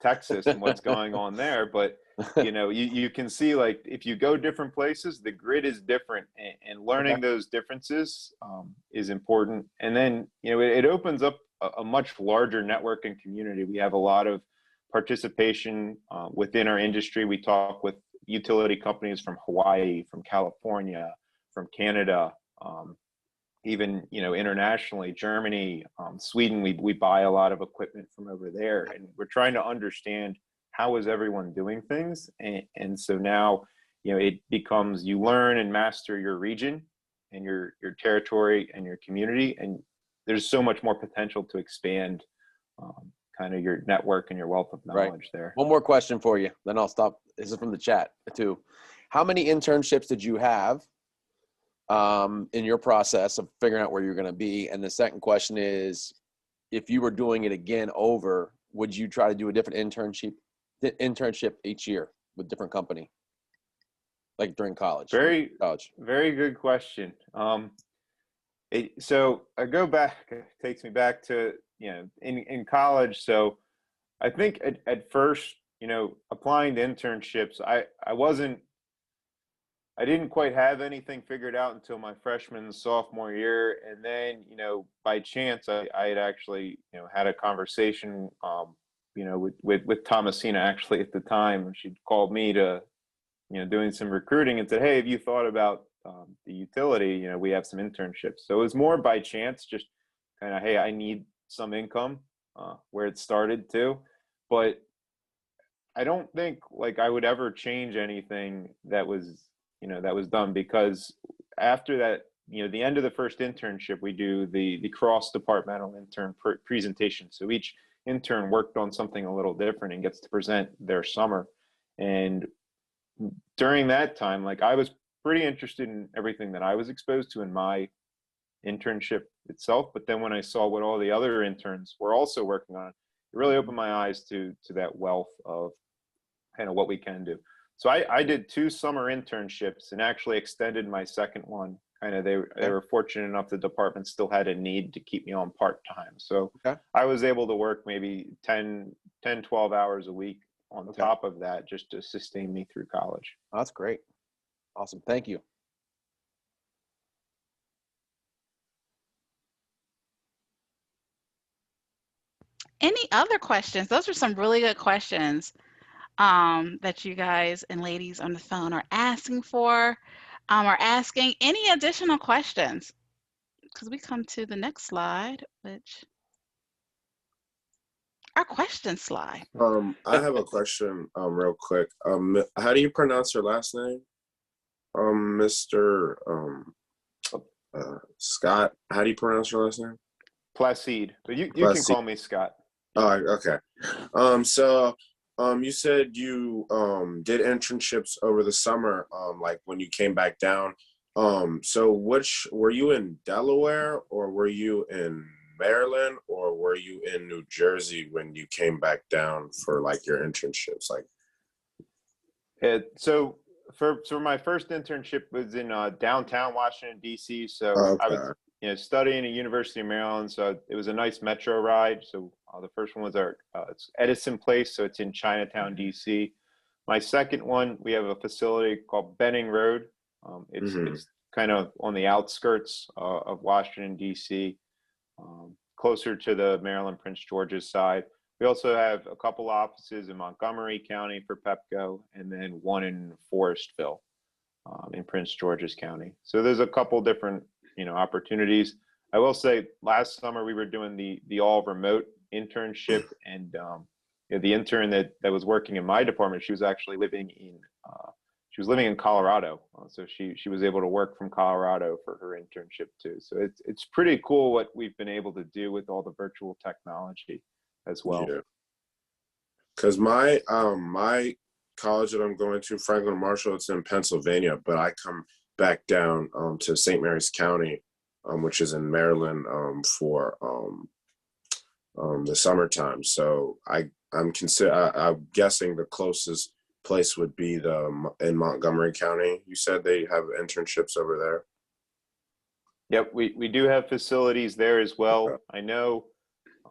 Texas and what's going on there, but you know, you can see, like, if you go different places, the grid is different, and learning those differences is important. And then, you know, it opens up a much larger network and community. We have a lot of participation within our industry. We talk with utility companies from Hawaii, from California, from Canada, even, you know, internationally, Germany, Sweden. We buy a lot of equipment from over there, and we're trying to understand how is everyone doing things. And so now, you know, it becomes, you learn and master your region and your territory and your community, and there's so much more potential to expand kind of your network and your wealth of knowledge there. One more question for you, then I'll stop. This is from the chat too. How many internships did you have in your process of figuring out where you're going to be? And the second question is, if you were doing it again over, would you try to do a different internship each year with different company, like during college? Very good question. So I go back, it takes me back to, you know, in college. So I think at first, you know, applying to internships, I didn't quite have anything figured out until my freshman and sophomore year. And then, you know, by chance, I had actually, you know, had a conversation, you know, with Thomasina actually at the time. She called me to, you know, doing some recruiting, and said, hey, have you thought about the utility? You know, we have some internships. So it was more by chance, just kind of, hey, I need some income, where it started too. But I don't think, like, I would ever change anything that was, you know, that was done, because after that, you know, the end of the first internship, we do the cross-departmental intern presentation. So each intern worked on something a little different and gets to present their summer. And during that time, like, I was pretty interested in everything that I was exposed to in my internship itself. But then when I saw what all the other interns were also working on, it really opened my eyes to that wealth of kind of what we can do. So I did 2 summer internships and actually extended my second one. Kind of, they were fortunate enough the department still had a need to keep me on part-time. So I was able to work maybe 10, 12 hours a week on top of that, just to sustain me through college. Oh, that's great. Awesome. Thank you. Any other questions? Those are some really good questions that you guys and ladies on the phone are asking for, or asking. Any additional questions? Because we come to the next slide, which our question slide. I have a question, real quick. How do you pronounce your last name? Mr. Scott, how do you pronounce your last name? Placide, but you can call me Scott. Oh, okay. So You said you did internships over the summer, like when you came back down. So which were you in Delaware, or were you in Maryland, or were you in New Jersey when you came back down for like your internships? Like, So for my first internship was in downtown Washington, D.C. So I was studying at University of Maryland. So it was a nice metro ride. So the first one was it's Edison Place. So it's in Chinatown, D.C. My second one, we have a facility called Benning Road. It's kind of on the outskirts of Washington, D.C., closer to the Maryland, Prince George's side. We also have a couple offices in Montgomery County for PEPCO, and then one in Forestville in Prince George's County. So there's a couple different, opportunities. I will say last summer we were doing the all remote internship, and the intern that was working in my department, she was actually living in Colorado. So she was able to work from Colorado for her internship too. So it's pretty cool what we've been able to do with all the virtual technology as well. Yeah. Because my my college that I'm going to, Franklin Marshall, it's in Pennsylvania, but I come back down to St. Mary's County, which is in Maryland, for the summertime. So I'm guessing the closest place would be in Montgomery County. You said they have internships over there. Yep, we do have facilities there as well. Okay. I know,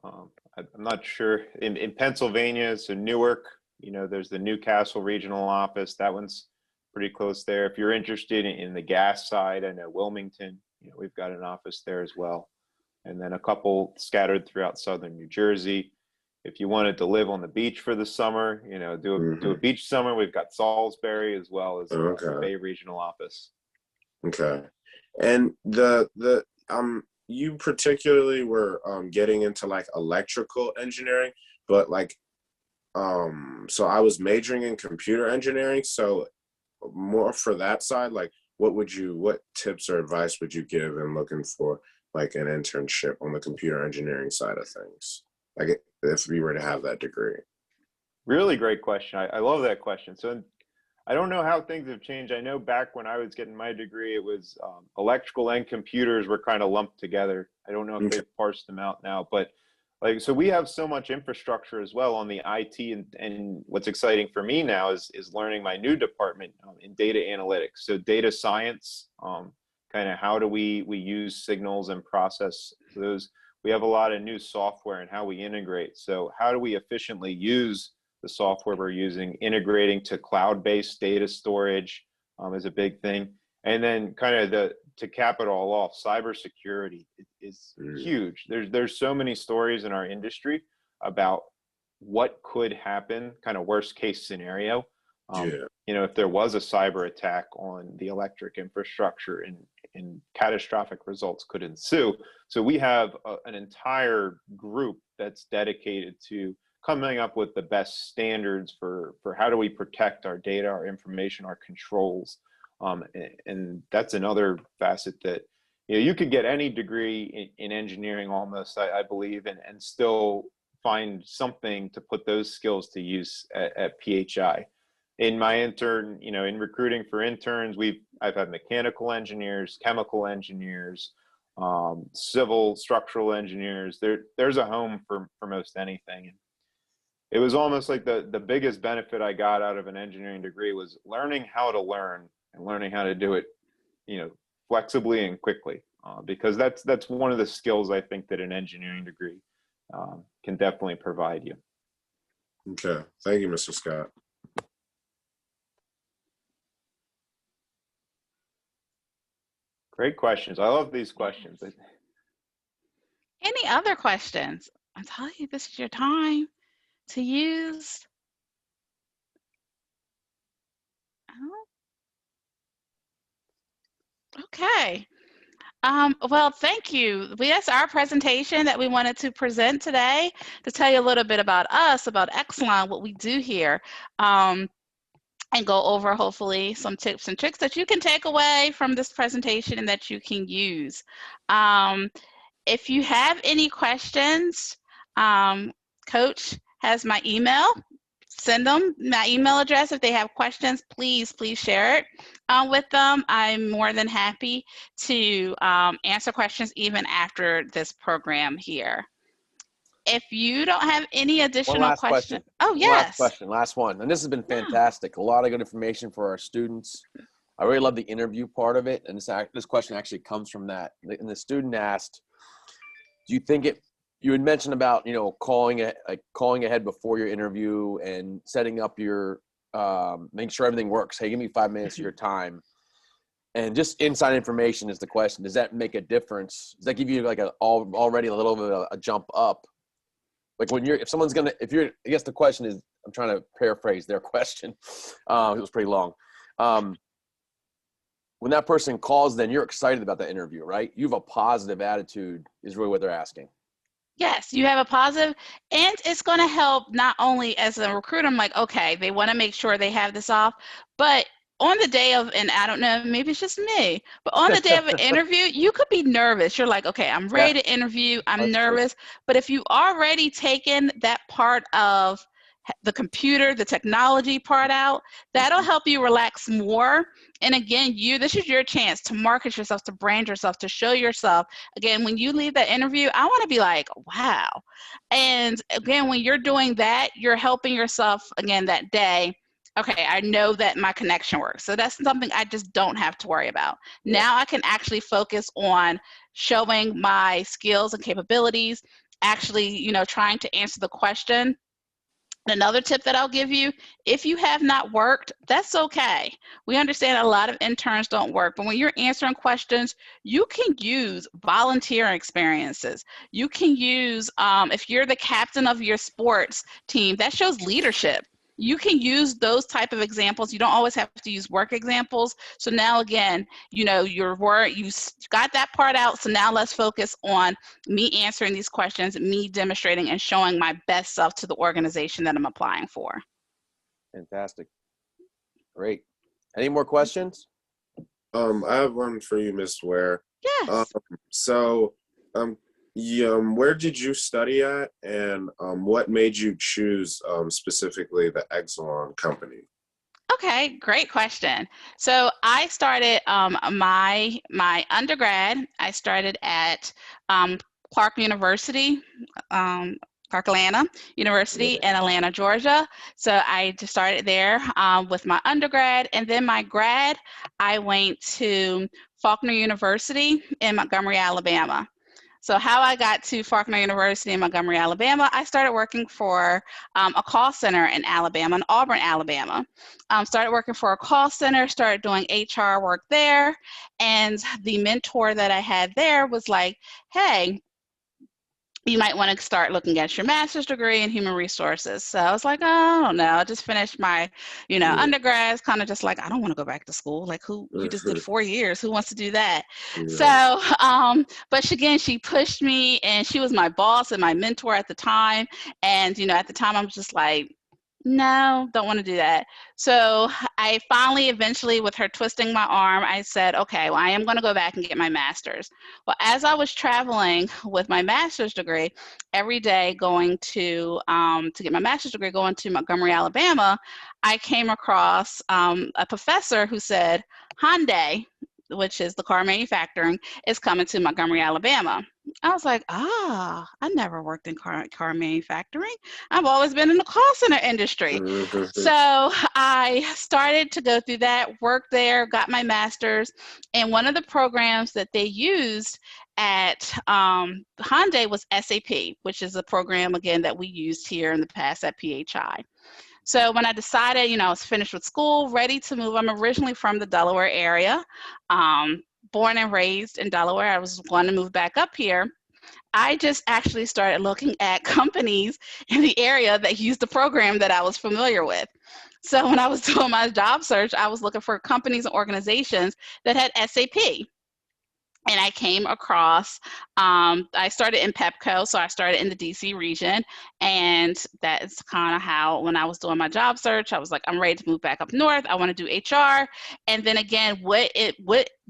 I'm not sure, in Pennsylvania, so Newark, there's the Newcastle Regional Office. That one's pretty close there. If you're interested in the gas side, I know Wilmington, we've got an office there as well. And then a couple scattered throughout southern New Jersey. If you wanted to live on the beach for the summer, do a beach summer, we've got Salisbury as well as the Bay Regional Office. Okay. And you particularly were getting into like electrical engineering, but like so I was majoring in computer engineering. So more for that side, like what tips or advice would you give in looking for like an internship on the computer engineering side of things? Like if we were to have that degree. Really great question. I love that question. So I don't know how things have changed. I know back when I was getting my degree, it was electrical and computers were kind of lumped together. I don't know if they've parsed them out now, but so we have so much infrastructure as well on the IT, and what's exciting for me now is learning my new department in data analytics. So data science, kind of how do we use signals and process those. We have a lot of new software and how we integrate. So how do we efficiently use the software we're using? Integrating to cloud-based data storage is a big thing. And then kind of to cap it all off, cybersecurity is huge. There's so many stories in our industry about what could happen, kind of worst case scenario. If there was a cyber attack on the electric infrastructure and catastrophic results could ensue. So we have an entire group that's dedicated to coming up with the best standards for how do we protect our data, our information, our controls. And that's another facet that, you could get any degree in engineering almost, I believe, and still find something to put those skills to use at PHI. In my intern, in recruiting for interns, I've had mechanical engineers, chemical engineers, civil structural engineers. There's a home for most anything. It was almost like the biggest benefit I got out of an engineering degree was learning how to learn and learning how to do it, flexibly and quickly, because that's one of the skills I think that an engineering degree can definitely provide you. Okay, thank you, Mr. Scott. Great questions. I love these questions. Any other questions? I tell you, this is your time to use. Okay. Well, thank you. That's our presentation that we wanted to present today to tell you a little bit about us, about Exelon, what we do here, and go over hopefully some tips and tricks that you can take away from this presentation and that you can use. If you have any questions, Coach has my email. send them my email address. If they have questions, please share it with them. I'm more than happy to answer questions even after this program here. If you don't have any additional questions. Oh, yes. Last one. And this has been fantastic. A lot of good information for our students. I really love the interview part of it. And this question actually comes from that. And the student asked, do you think you had mentioned about, calling ahead before your interview and setting up your, making sure everything works. Hey, give me 5 minutes of your time. And just inside information is the question. Does that make a difference? Does that give you like already a little bit of a jump up? Like I guess the question is, I'm trying to paraphrase their question. It was pretty long. When that person calls, then you're excited about the interview, right? You have a positive attitude is really what they're asking. Yes, you have a positive, and it's going to help not only as a recruiter, I'm like, okay, they want to make sure they have this off, but on the day of, and I don't know, maybe it's just me, but on the day of an interview, you could be nervous. You're like, okay, I'm ready to interview. I'm nervous. True. But if you already taken that part of the computer, the technology part out, that'll help you relax more. And again, this is your chance to market yourself, to brand yourself, to show yourself. Again, when you leave that interview, I want to be like, wow. And again, when you're doing that, you're helping yourself again that day. Okay, I know that my connection works. So that's something I just don't have to worry about. Yeah. Now I can actually focus on showing my skills and capabilities, actually, trying to answer the question. Another tip that I'll give you, if you have not worked, that's okay. We understand a lot of interns don't work, but when you're answering questions, you can use volunteer experiences. You can use, if you're the captain of your sports team, that shows leadership. You can use those type of examples. You don't always have to use work examples. So now again, your work, you got that part out. So now let's focus on me answering these questions, me demonstrating and showing my best self to the organization that I'm applying for. Fantastic. Great. Any more questions? I have one for you, Ms. Ware. Yes. Where did you study at, and what made you choose specifically the Exelon company? Okay, great question. So I started my undergrad. I started at Clark University, Clark Atlanta University in Atlanta, Georgia. So I just started there with my undergrad, and then my grad, I went to Faulkner University in Montgomery, Alabama. So how I got to Faulkner University in Montgomery, Alabama, I started working for a call center in Alabama, in Auburn, Alabama. Started working for a call center, started doing HR work there. And the mentor that I had there was like, hey, you might want to start looking at your master's degree in human resources. So I was like, oh, I don't know. I just finished my, undergrads, kind of just like, I don't want to go back to school. Like you just did 4 years. Who wants to do that? Yeah. So, but again, she pushed me, and she was my boss and my mentor at the time. And, at the time I was just like, no, don't want to do that. So I finally, eventually, with her twisting my arm, I said, okay, well, I am going to go back and get my master's. Well, as I was traveling with my master's degree, every day going to get my master's degree, going to Montgomery, Alabama, I came across a professor who said, Hyundai, which is the car manufacturing, is coming to Montgomery, Alabama. I was like, I never worked in car manufacturing. I've always been in the call center industry. So I started to go through that, worked there, got my master's. And one of the programs that they used at Hyundai was SAP, which is a program, again, that we used here in the past at PHI. So when I decided, I was finished with school, ready to move, I'm originally from the Delaware area, born and raised in Delaware. I was going to move back up here. I just actually started looking at companies in the area that used the program that I was familiar with. So when I was doing my job search, I was looking for companies and organizations that had SAP. And I came across, I started in PepCo, so I started in the DC region, and that's kind of how, when I was doing my job search, I was like, I'm ready to move back up north, I want to do HR, and then again, what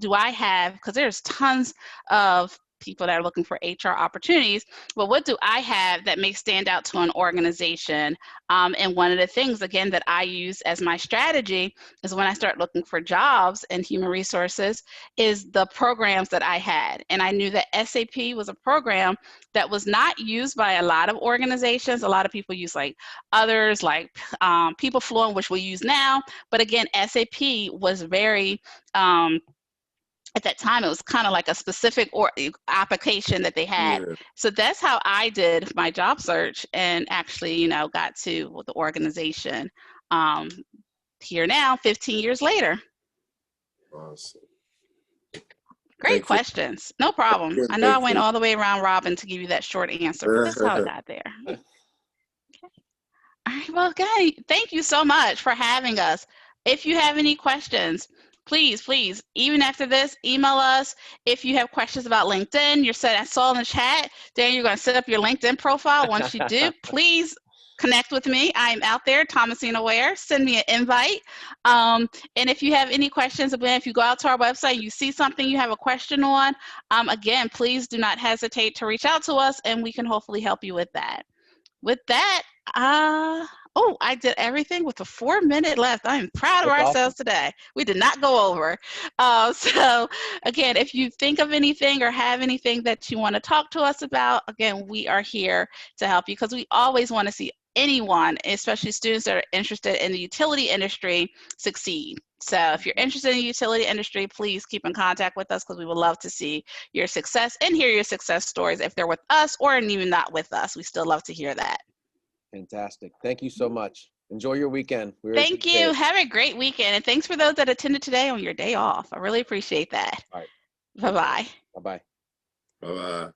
do I have, because there's tons of people that are looking for HR opportunities. But what do I have that may stand out to an organization? And one of the things, again, that I use as my strategy is when I start looking for jobs in human resources is the programs that I had. And I knew that SAP was a program that was not used by a lot of organizations. A lot of people use like others, like PeopleFluent, which we use now. But again, SAP was very, at that time, it was kind of like a specific application that they had. Yeah. So that's how I did my job search and actually, you know, got to the organization here now, 15 years later. Awesome. Great questions. No problem. I know I went all the way around Robin to give you that short answer, but that's how I got there. Okay. All right, well, guys, thank you so much for having us. If you have any questions, please, even after this, email us. If you have questions about LinkedIn, I saw in the chat, Dan, you're going to set up your LinkedIn profile. Once you do, please connect with me. I'm out there, Thomasina Ware. Send me an invite. And if you have any questions, again, if you go out to our website, you see something you have a question on, again, please do not hesitate to reach out to us, and we can hopefully help you with that. With that, I did everything with a 4-minute left. I am proud of ourselves today. We did not go over. So again, if you think of anything or have anything that you want to talk to us about, again, we are here to help you because we always want to see anyone, especially students that are interested in the utility industry, succeed. So if you're interested in the utility industry, please keep in contact with us because we would love to see your success and hear your success stories if they're with us or even not with us. We still love to hear that. Fantastic. Thank you so much. Enjoy your weekend. Thank you. Have a great weekend. And thanks for those that attended today on your day off. I really appreciate that. All right. Bye-bye. Bye-bye. Bye-bye.